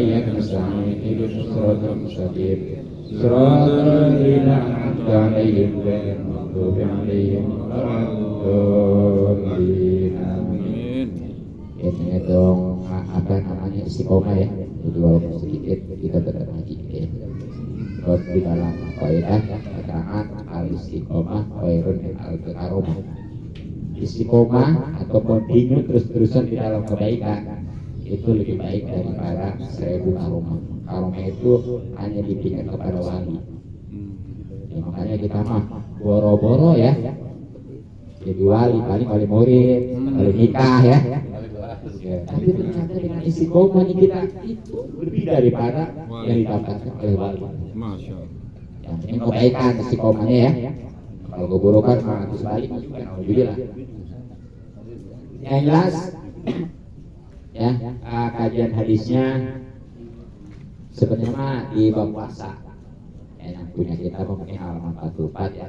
إياك نستعين اهدنا الصراط المستقيم صراط الذين أنعمت عليهم غير المغضوب عليهم ولا الضالين آمين. Ini dong apa namanya istiqomah ya. Jadi walaupun sedikit kita tetap ngaji ya. Sebab di dalam kaidah keterangan al-istiqomah khairun min al-karomah. Istiqomah atau continue terus-terusan di dalam kebaikan itu lebih baik daripada 1000 karomah. Karomah itu hanya diberikan kepada wali. Ya, makanya kita mah boro-boro ya. Jadi wali paling wali murid, wali nikah ya. Ya, tapi ternyata dengan istiqomah kita itu lebih daripada yang didapatkan oleh wali. Masya Allah. Yang penting kebaikan istiqomahnya ya. Kalau keburukan mah harus balik juga. Alhamdulillah. Yang jelas ya kajian hadisnya sebenarnya mah di bab puasa. Yang punya kita mungkin halaman 44 ya.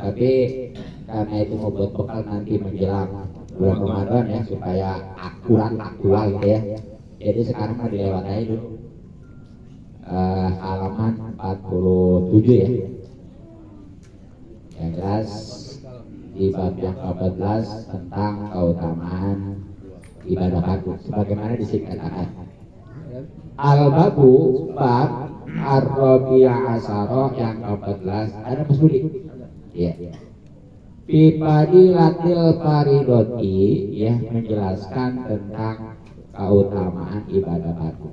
Tapi karena itu mau buat bekal nanti menjelang bulan Ramadan ya supaya akurat gitu ya. Jadi sekarang mah dilewat aja dulu. Halaman 47 ya. Yang jelas di bab yang 14 tentang keutamaan ibadah fardu sebagaimana disingkatkan. Al-babu bab ar-rabi'a asyara yang 14 ada pesulit. Ya. Fadilatil faridoti ya menjelaskan tentang keutamaan ibadah fardu.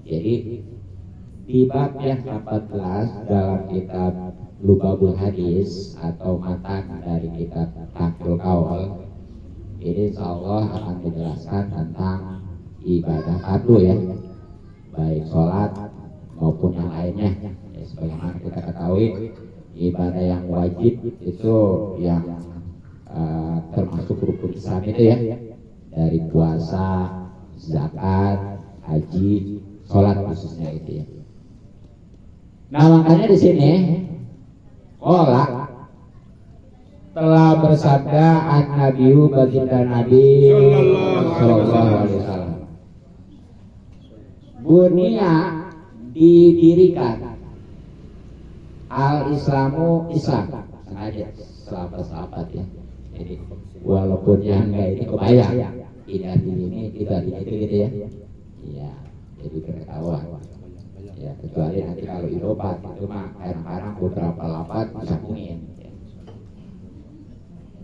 Jadi di bab yang 14 dalam kitab Lubabul Hadis atau matan dari kitab Taqul Qaul ini insyaallah akan menjelaskan tentang ibadah fardu ya, baik sholat maupun yang lainnya ya, sebagaimana kita ketahui ibadah yang wajib itu yang termasuk rukun Islam itu ya, dari puasa, zakat, haji, sholat khususnya itu ya. Nah makanya di sini telah bersabda an-Nabiyu baginda Nabi sallallahu alaihi wasallam. Bunia didirikan al-Islamu Islam sengaja sahabat-sahabat ya. Jadi walaupun yang enggak ini kebayang tidak ini tidak itu gitu ya. Iya, jadi pengetahuan. Ya kecuali nanti kalau irobat itu mah kadang-kadang beberapa lafaz bisa mungkin ya.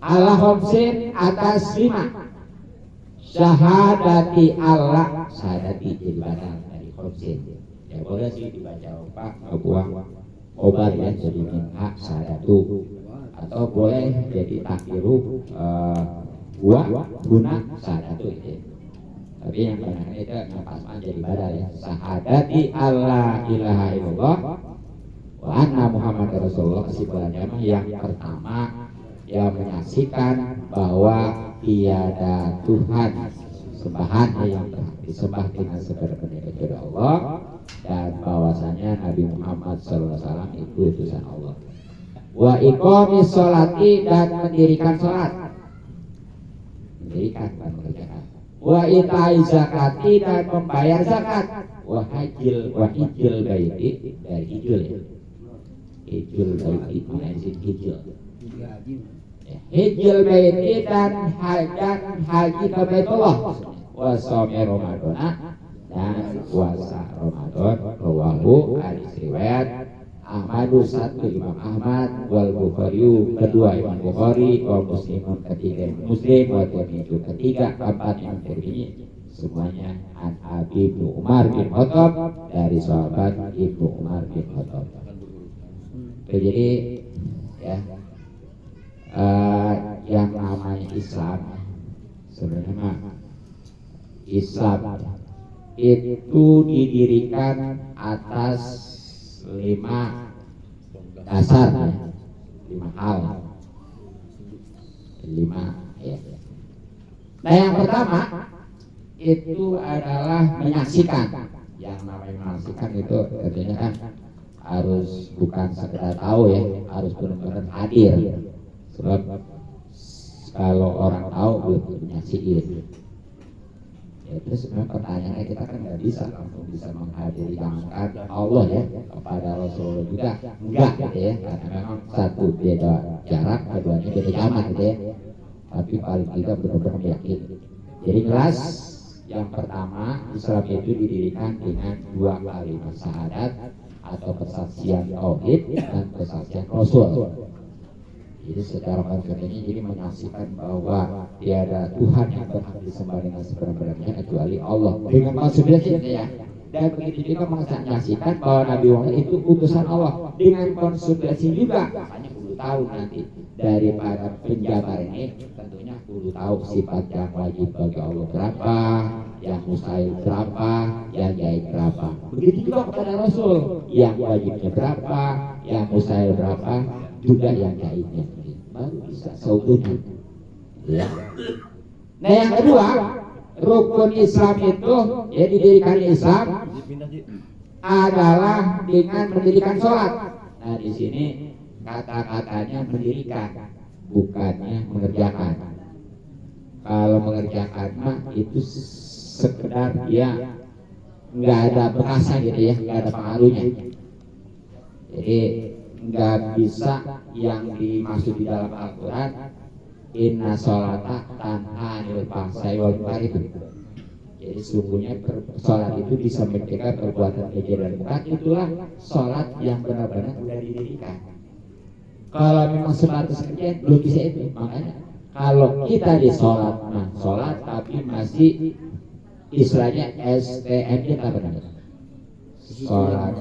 Allah khamsin atas 5 syahadati Allah syahadati jadi badal dari khamsin ya boleh sih dibaca pak buang obat ya jadi minha syahadatu atau boleh jadi takdiru guna syahadatu itu. Tapi yang benar itu pas jadi badal ya. Syahadati Allah ilaha illallah wa anna Muhammad Rasulullah kesimpulannya yang pertama yang menyaksikan bahwa tiada Tuhan sembahan yang disembah dengan sebenar-benarnya kecuali Allah dan bahwasanya Nabi Muhammad SAW itu utusan Allah. Wa iqamis sholati dan mendirikan sholat, mendirikan dan mengerjakan. Wa itai zakati dan membayar zakat. Wa hijil baiti dari hijil ya. Hijil baiti mengenai hijil. Hijil baiti dan haji ke Baitullah. Wa shaumi Ramadan dan puasa Ramadan. Rawahu hadis riwayat Ahmadu satu Imam Ahmad wal Bukhari kedua Imam Bukhari wa Muslimun ketiga Muslim wa Tirmidzi ketiga keempat Imam Tirmidzi semuanya an Abi bin Umar bin Khattab dari sahabat Ibnu Umar bin Khattab. Jadi ya yang namanya Islam sebenarnya Islam itu didirikan atas 5 dasar ya. 5 hal 5 ya. Nah yang pertama itu adalah menyaksikan. Yang namanya menyaksikan itu artinya kan harus bukan sekedar tahu ya, harus benar-benar hadir. Sebab kalau orang tahu belum menyaksikan. Ya, terus pertanyaannya kita kan nggak bisa langsung bisa menghadiri jangankan Allah ya kepada Rasulullah juga enggak gitu ya, karena memang satu beda jarak, keduanya beda zaman gitu ya, tapi paling tidak benar-benar meyakini. Jadi jelas yang pertama Islam itu didirikan dengan dua kalimat syahadat atau kesaksian tauhid dan kesaksian Rasul. Jadi secara konsepnya jadi menyaksikan bahwa tiada Tuhan yang berhak disembah dengan sebenar-benarnya kecuali Allah. Dengan konsepnya ya. Dan begitu juga menyaksikan bahwa Nabi Muhammad itu utusan Allah dengan konsekuensi juga. Makanya kudu tahu nanti daripada penjabar ini tentunya kudu tahu sifat yang wajib bagi Allah berapa, yang mustahil berapa, yang jaib berapa. Begitu juga kepada Rasul, yang wajibnya berapa, yang mustahil berapa, juga yang jaibnya. Baru bisa seutuhnya. Ya. Nah yang kedua, rukun Islam itu ya didirikan Islam adalah dengan mendirikan sholat. Nah di sini kata-katanya mendirikan, bukannya mengerjakan. Kalau mengerjakan mah itu sekedar ya nggak ada bekasnya gitu ya, nggak ada pengaruhnya. Jadi nggak bisa yang dimaksud di dalam Al-Quran inna sholata tanha anil fahsya'i wal munkar itu. Jadi sungguhnya sholat itu bisa mencegah perbuatan keji dan munkar. Itulah sholat yang benar-benar sudah didirikan. Kalau memang sebatas kerja belum bisa itu. Makanya kalau kita di sholat, nah sholat tapi masih istilahnya STM-nya apa namanya? Sholat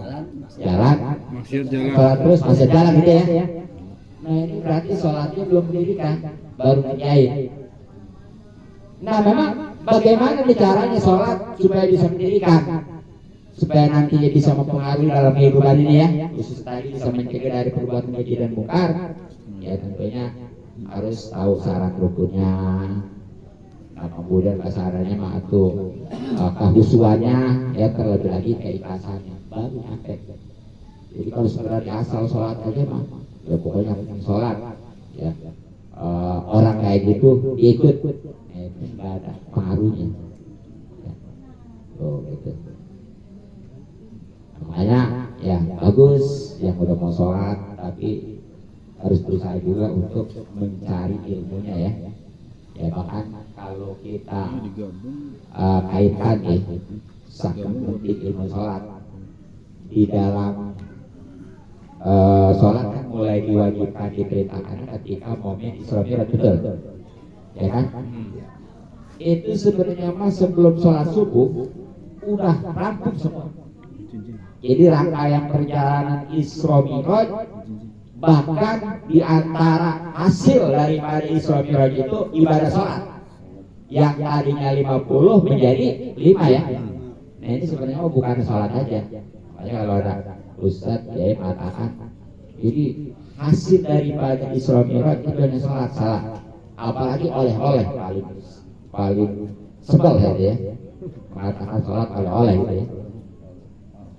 jalan, sholat terus masih jalan gitu ya. Nah ini berarti sholatnya belum didirikan, baru ngerjain. Nah memang bagaimana caranya sholat supaya bisa mendirikan, supaya nantinya bisa mempengaruhi dalam kehidupan ini ya, khusus tadi bisa mencegah dari perbuatan keji dan munkar. Ya tentunya harus tahu syarat rukunnya. Nah, kemudian kasarannya mah tuh kehusuannya ya, terlebih lagi keikhlasannya baru nyampe. Jadi kalau sekedar asal sholat aja mah ya pokoknya sholat ya, orang kayak gitu ikut itu nggak ada pengaruhnya ya. Oh gitu. Makanya ya bagus yang udah mau sholat tapi harus berusaha juga untuk mencari ilmunya ya. Ya bahkan kalau kita kaitkan sangat penting ilmu sholat di dalam sholat kan mulai diwajibkan diperintahkan ketika momen Isra Mi'raj, betul ya kan? Itu sebenarnya mah sebelum sholat subuh udah rampung semua. Jadi rangkaian perjalanan Isra Mi'raj, bahkan di antara hasil daripada Isra Mi'raj itu ibadah sholat yang tadinya 50 menjadi 5 ya. Nah ini sebenarnya bukan sholat aja. Makanya kalau ada Ustadz ya mengatakan jadi hasil daripada Isra Mi'raj itu hanya sholat, salah. Apalagi oleh-oleh paling sebel ya mengatakan sholat oleh-oleh gitu ya.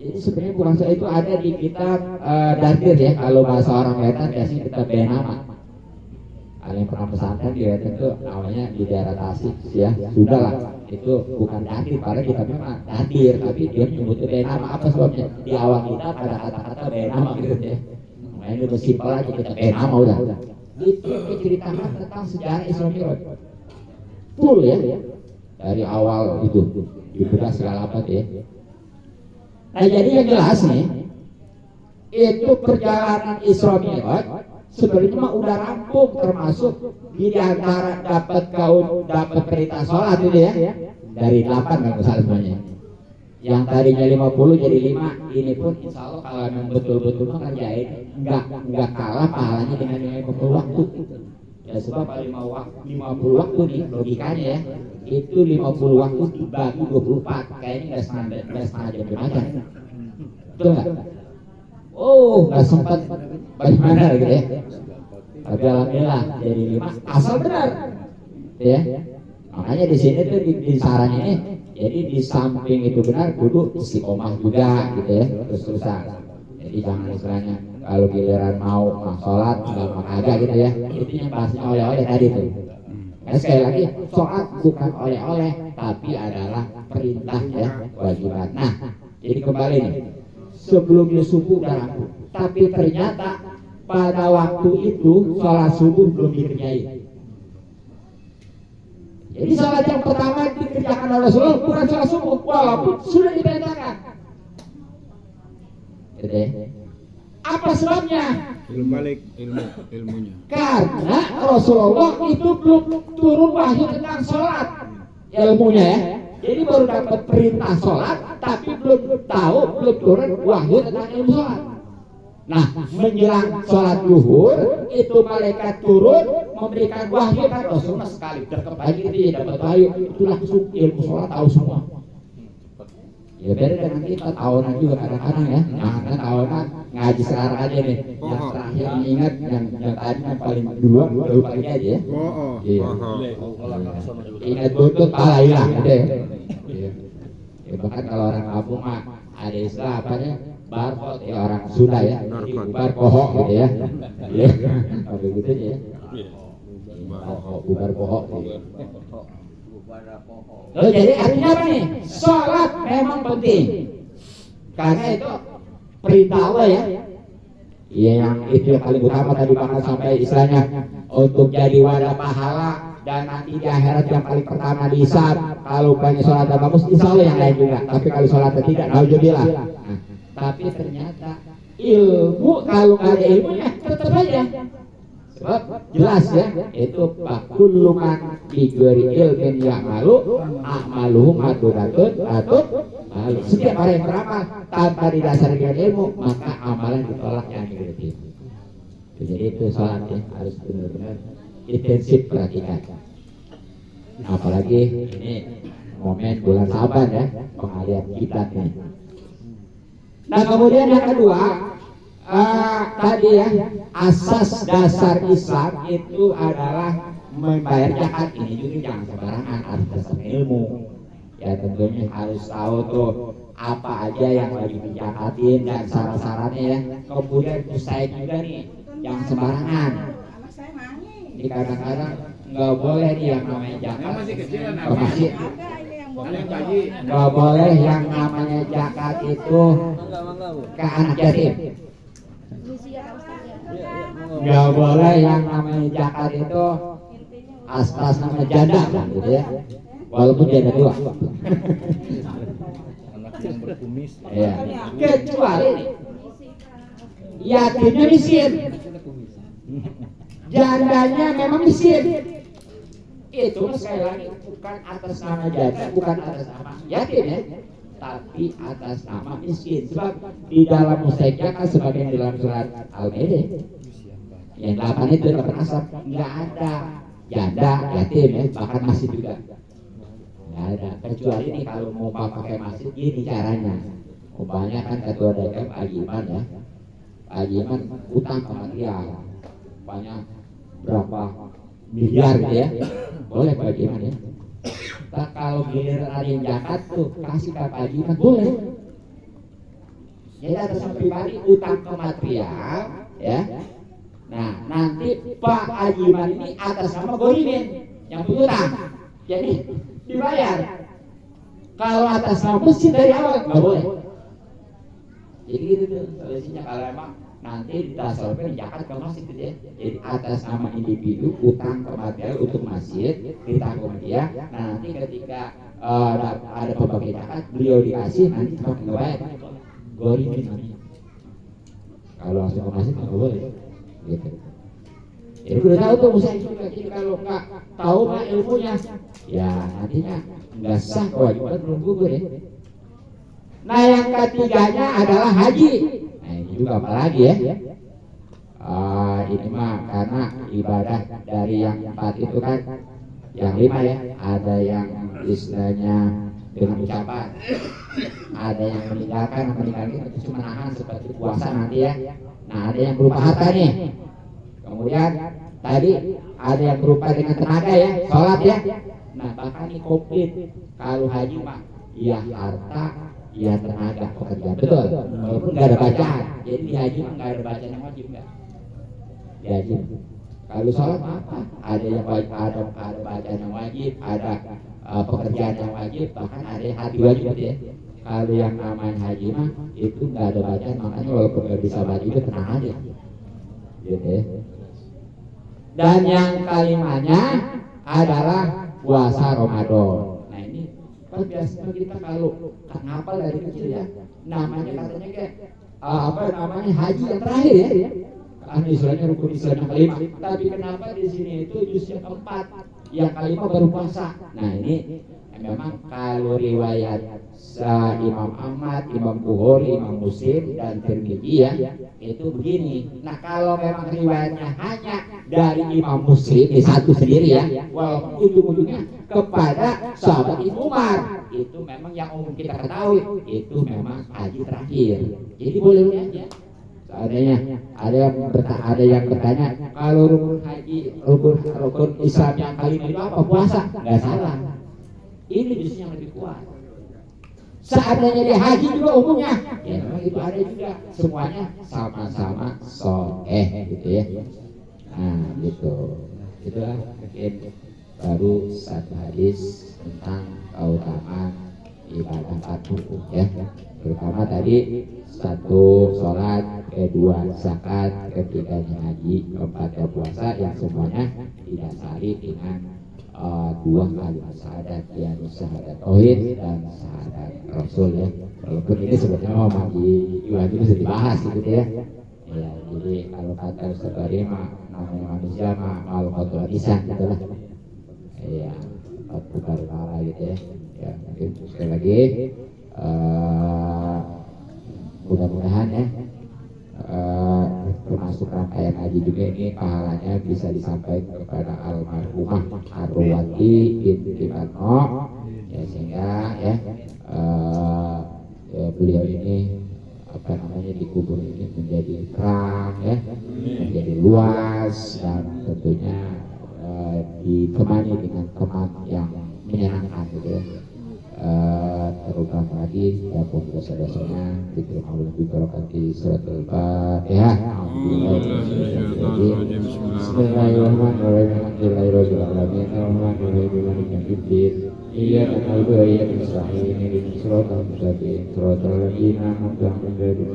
Jadi sebenarnya bukan soal itu, ada di kitab Dardir ya, kalau bahasa orang Wetan biasanya kitab Benama. Ada yang pernah pesantren di Wetan itu namanya di daerah Tasik ya, sudah lah itu bukan Dardir, padahal kitabnya mah Dardir, tapi dia menyebutnya Benama. Apa sebabnya? Di awal kitab ada kata-kata Benama gitu ya. Makanya itu simpel aja, kitab Benama udah. Itu menceritakan tentang sejarah Isra Mi'raj full ya, dari awal itu dibedah segala apa ya. Nah jadi yang jelas nih, itu perjalanan Isra Mi'raj sebenarnya mah udah rampung, termasuk di antara dapat perintah sholat itu ya, dari 8 kan semuanya. Yang tadinya 50 jadi 5, ini pun insya Allah kalau memang betul-betul mengerjain nggak kalah pahalanya dengan 50 waktu. Ya sebab 50 waktu nih logikanya ya, itu 50 waktu dibagi 24, kayaknya nggak setengah jam aja. Betul nggak? Oh nggak sempat bagaimana gitu ya. Tapi alhamdulillah jadi 5 asal benar, ya. Makanya di sini tuh di sarannya ini, jadi di samping itu benar kudu istiqomah juga gitu ya, terus-terusan. Jadi jangan istilahnya kalau giliran mau sholat nggak mau kagak gitu ya. Itu yang bahasnya oleh-oleh tadi tuh. Sekali lagi sholat bukan oleh-oleh, tapi adalah perintah ya, kewajiban. Nah, jadi kembali nih, sebelumnya subuh udah rampung, tapi ternyata pada waktu itu sholat subuh belum dikerjain. Jadi sholat yang pertama dikerjakan oleh Rasulullah bukan sholat subuh, walaupun sudah diperintahkan. Gitu ya. Apa sebabnya? Ilmunya. Karena Rasulullah itu belum turun wahyu tentang sholat, ilmunya ya. Jadi baru dapat perintah sholat, tapi belum tahu, belum turun wahyu tentang ilmu sholat. Nah, menjelang sholat zuhur itu malaikat turun memberikan wahyu kan Rasulullah sekali dekat pagi itu ya dapat wahyu itu langsung ilmu sholat tahu semua. Ya beda dengan kita tahunan juga kadang-kadang ya. Nah, tahunan ngaji sekarang aja nih. Yang terakhir ingat yang tadi yang paling duluan baru pagi aja ya. Iya. Ingat betul pala hilang deh. Iya. Ya bahkan kalau orang kampung mah ada istilah apa ya? Barkot ya orang Sunda ya. Bubar pohok gitu ya. Iya. Apa gitu ya. Bubar pohok. Loh, jadi artinya apa nih? Sholat memang penting. Karena itu perintah Allah ya. Iya, yang itu yang paling utama tadi bahkan sampai istilahnya untuk jadi wadah pahala dan nanti di akhirat yang paling pertama dihisab. Kalau banyak sholat dan bagus, insya Allah yang lain juga. Tapi kalau sholat tidak, alhamdulillah. Nah, tapi ternyata ilmu kalau nggak ada ilmunya tetap aja. Sebab jelas ya, itu kullu man bighairi ilmin ya'malu a'maluhu madudatun atau setiap orang yang beramal tanpa didasari dengan ilmu maka amalan ditolak yang negatif. Jadi itu sholat ya harus benar-benar intensif perhatikan. Apalagi ini momen bulan Saban ya, pengalihan kiblat nih. Nah kemudian yang kedua, tadi ya, asas dasar Islam itu adalah membayar zakat. Ini juga jangan sembarangan, harus dasar ilmu. Ya tentunya harus tahu tuh apa aja yang lagi dizakatin dan syarat-syaratnya ya. Kemudian saya juga nih, yang sembarangan. Ini kadang-kadang nggak boleh nih yang namanya zakat. Masih nggak boleh yang namanya zakat itu ke anak yatim. Nggak boleh yang namanya zakat itu atas nama janda gitu ya, walaupun janda dua. Anak yang berkumis. Ya. Kecuali yatimnya miskin, jandanya memang miskin. Itu sekali lagi bukan atas nama janda, bukan atas nama yatim ya, tapi atas nama miskin. Sebab di dalam musaikah kan sebagian di dalam surat Al-Maidah yang 8 itu dapat asap nggak ada janda yatim ya, bahkan masih juga nggak ada. Kecuali nih kalau mau pakai masjid gini caranya, umpamanya kan ketua DKM Pak Hajiman ya, Pak Hajiman utang sama dia banyak berapa miliar gitu ya, boleh Pak Hajiman ya. Nah, kalau giliran ada yang zakat tuh kasih ke Pak Hajiman boleh. Jadi atas nama pribadi utang ke material ya. Nah nanti Pak Hajiman ini atas nama gorimin yang berutang, jadi dibayar. Kalau atas nama masjid dari awal nggak boleh. Jadi gitu tuh solusinya kalau emang nanti ditasalkan zakat ke masjid gitu ya. Jadi atas nama individu utang ke material untuk masjid ditanggung dia. Nah nanti ketika ada pembagian zakat beliau dikasih nanti cuma ngebayar gorimin namanya. Kalau langsung ke masjid nggak boleh. Gitu. Jadi udah tahu tuh usaha juga. Jadi kalau nggak tahu mah ilmunya, ya nantinya nggak sah kewajiban belum gugur ya. Nah yang ketiganya adalah haji. Nah ini juga apalagi ya. Ini mah karena ibadah dari yang 4 itu kan, yang 5 ya. Ada yang istilahnya dengan ucapan, ada yang meninggalkan itu cuma nahan seperti puasa nanti ya. Nah ada yang berupa harta nih. Kemudian tadi ada yang berupa dengan tenaga ya, sholat ya. Nah bahkan ini komplit. Kalau haji mah ya harta, ya tenaga, pekerjaan, betul. Walaupun nggak ada bacaan. Jadi di haji mah nggak ada bacaan yang wajib nggak. Di haji Kalau sholat apa? Ada yang wajib, ada bacaan yang wajib, ada pekerjaan yang wajib, bahkan ada hati wajib ya. Kalau yang namanya haji mah itu nggak ada bacaan, makanya walaupun nggak bisa baca itu tenang aja. Gitu ya. Dan yang kalimatnya adalah puasa Ramadan. Nah ini kan biasanya kita kalau ngapal dari kecil ya, namanya katanya kayak apa namanya haji yang terakhir ya. Karena istilahnya rukun Islam yang kelima. Tapi kenapa di sini itu juz yang keempat, yang kelima baru puasa. Nah ini memang kalau riwayat Imam Ahmad, Imam Bukhari, Imam Muslim dan Tirmidzi ya itu begini. Nah kalau memang riwayatnya hanya dari Imam Muslim di satu sendiri ya, walaupun ujung-ujungnya kepada sahabat Ibnu Umar, itu memang yang umum kita ketahui itu memang haji terakhir. Jadi boleh aja. Seandainya ada yang bertanya kalau rukun Islam yang kelima itu apa? Puasa? Nggak salah. Ini justru yang lebih kuat. Seandainya dia haji juga umumnya, ya memang itu ada juga. Semuanya sama-sama gitu ya. Nah gitu. Itulah mungkin baru satu hadis tentang keutamaan ibadah fardu ya. Terutama tadi satu sholat, kedua zakat, ketiganya haji, keempatnya puasa, yang semuanya didasari dengan dua kalimat syahadat, yaitu syahadat tauhid dan syahadat rasul ya. Walaupun ini sebenarnya mau itu bisa dibahas gitu ya. Ya, jadi kalau kata Ustaz Ari namanya manusia malu kotor lisan gitu lah. Iya, bukan parah gitu ya. Ya, mungkin sekali lagi mudah-mudahan ya termasuk rangkaian haji juga ini pahalanya bisa disampaikan kepada almarhumah Arwati binti Fatno ya, sehingga ya beliau ini apa namanya dikubur ini menjadi terang ya, menjadi luas dan tentunya ditemani dengan kemat yang menyenangkan gitu ya. Terutama lagi ya pun dosa-dosanya diterima oleh berkati surat Al-Fatihah. Bismillahirrahmanirrahim. Alhamdulillahirabbil alamin. Arrahmanirrahim. Maliki yaumiddin. Iyyaka na'budu wa iyyaka nasta'in. Ihdinas siratal mustaqim. Siratal ladzina an'amta 'alaihim ghairil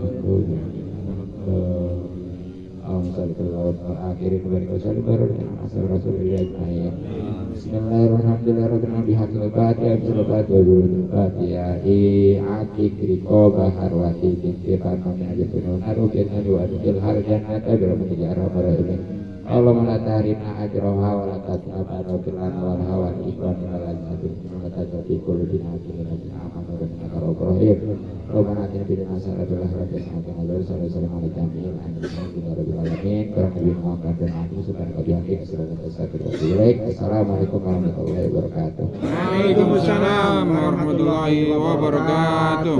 Allahumma la tahrina ajraha wa la tat'abana fil anwar hawa ikhwan wa la tajati kullu dinatin amanu wa nakarobrohim Rabbana atina fid dunya hasanatan wa fil akhirati hasanatan wa qina adzabannar alhamdulillahi alamin kurang lebih mohon dan aku subhanahu wa ta'ala. Assalamualaikum warahmatullahi wabarakatuh. Waalaikumsalam warahmatullahi wabarakatuh.